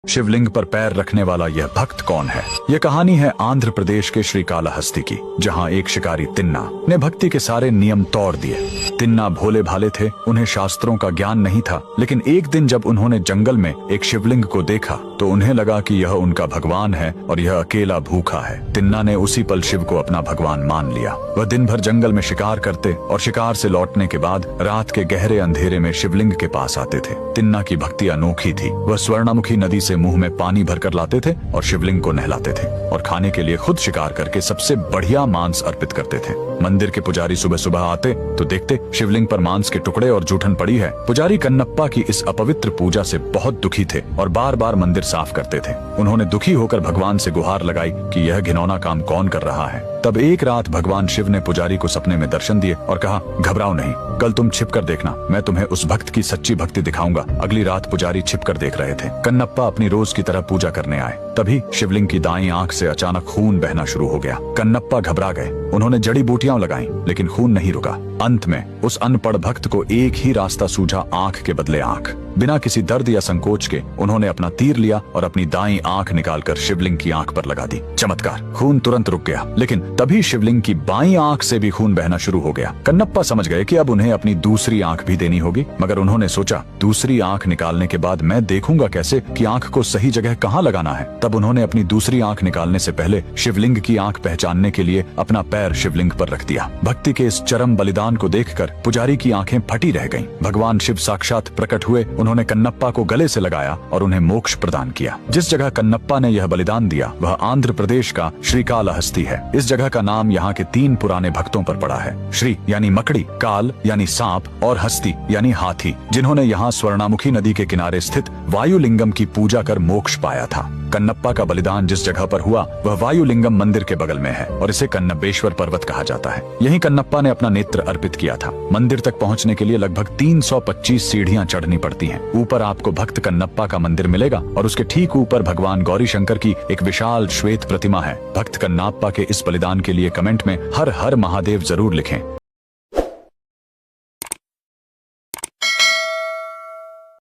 शिवलिंग पर पैर रखने वाला यह भक्त कौन है? यह कहानी है आंध्र प्रदेश के श्रीकालहस्ती की, जहां एक शिकारी तिन्ना ने भक्ति के सारे नियम तोड़ दिए। तिन्ना भोले भाले थे, उन्हें शास्त्रों का ज्ञान नहीं था, लेकिन एक दिन जब उन्होंने जंगल में एक शिवलिंग को देखा तो उन्हें लगा कि यह उनका भगवान है और यह अकेला भूखा है। तिन्ना ने उसी पल शिव को अपना भगवान मान लिया। वह दिन भर जंगल में शिकार करते और शिकार से लौटने के बाद रात के गहरे अंधेरे में शिवलिंग के पास आते थे। तिन्ना की भक्ति अनोखी थी। वह स्वर्णमुखी नदी से मुंह में पानी भरकर लाते थे और शिवलिंग को नहलाते थे और खाने के लिए खुद शिकार करके सबसे बढ़िया मांस अर्पित करते थे। मंदिर के पुजारी सुबह सुबह आते तो देखते शिवलिंग पर मांस के टुकड़े और जूठन पड़ी है। पुजारी कन्नप्पा की इस अपवित्र पूजा से बहुत दुखी थे और बार बार मंदिर साफ करते थे। उन्होंने दुखी होकर भगवान से गुहार लगाई कि यह घिनौना काम कौन कर रहा है। तब एक रात भगवान शिव ने पुजारी को सपने में दर्शन दिए और कहा, घबराओ नहीं, कल तुम छिप कर देखना, मैं तुम्हें उस भक्त की सच्ची भक्ति दिखाऊंगा। अगली रात पुजारी छिप कर देख रहे थे। कन्नप्पा अपनी रोज की तरह पूजा करने आए। तभी शिवलिंग की दाईं आंख से अचानक खून बहना शुरू हो गया। कन्नप्पा घबरा गए। उन्होंने जड़ी बूटियां लगाई, लेकिन खून नहीं रुका। अंत में उस अनपढ़ भक्त को एक ही रास्ता सूझा, आंख के बदले आंख। बिना किसी दर्द या संकोच के उन्होंने अपना तीर लिया और अपनी दाईं आंख निकालकर शिवलिंग की आंख पर लगा दी। चमत्कार, खून तुरंत रुक गया, लेकिन तभी शिवलिंग की बाईं आंख से भी खून बहना शुरू हो गया। कन्नप्पा समझ गए कि अब उन्हें अपनी दूसरी आंख भी देनी होगी, मगर उन्होंने सोचा, दूसरी आंख निकालने के बाद मैं देखूंगा कैसे कि आंख को सही जगह कहाँ लगाना है। तब उन्होंने अपनी दूसरी आंख निकालने से पहले शिवलिंग की आंख पहचानने के लिए अपना पैर शिवलिंग पर रख दिया। भक्ति के इस चरम बलिदान को देखकर पुजारी की आंखें फटी रह गईं। भगवान शिव साक्षात प्रकट हुए। उन्होंने कन्नप्पा को गले से लगाया और उन्हें मोक्ष प्रदान किया। जिस जगह कन्नप्पा ने यह बलिदान दिया वह आंध्र प्रदेश का श्रीकालहस्ती है। इस जगह का नाम यहाँ के 3 पुराने भक्तों पर पड़ा है। श्री यानी मकड़ी, काल यानी सांप और हस्ती यानी हाथी, जिन्होंने यहाँ स्वर्णामुखी नदी के किनारे स्थित वायुलिंगम की पूजा कर मोक्ष पाया था। कन्नप्पा का बलिदान जिस जगह पर हुआ वह वायुलिंगम मंदिर के बगल में है और इसे कन्नबेश्वर पर्वत कहा जाता है। यहीं कन्नप्पा ने अपना नेत्र अर्पित किया था। मंदिर तक पहुंचने के लिए लगभग 325 सीढ़ियां चढ़नी पड़ती हैं। ऊपर आपको भक्त कन्नप्पा का मंदिर मिलेगा और उसके ठीक ऊपर भगवान गौरी शंकर की एक विशाल श्वेत प्रतिमा है। भक्त कन्नप्पा के इस बलिदान के लिए कमेंट में हर हर महादेव जरूर लिखें।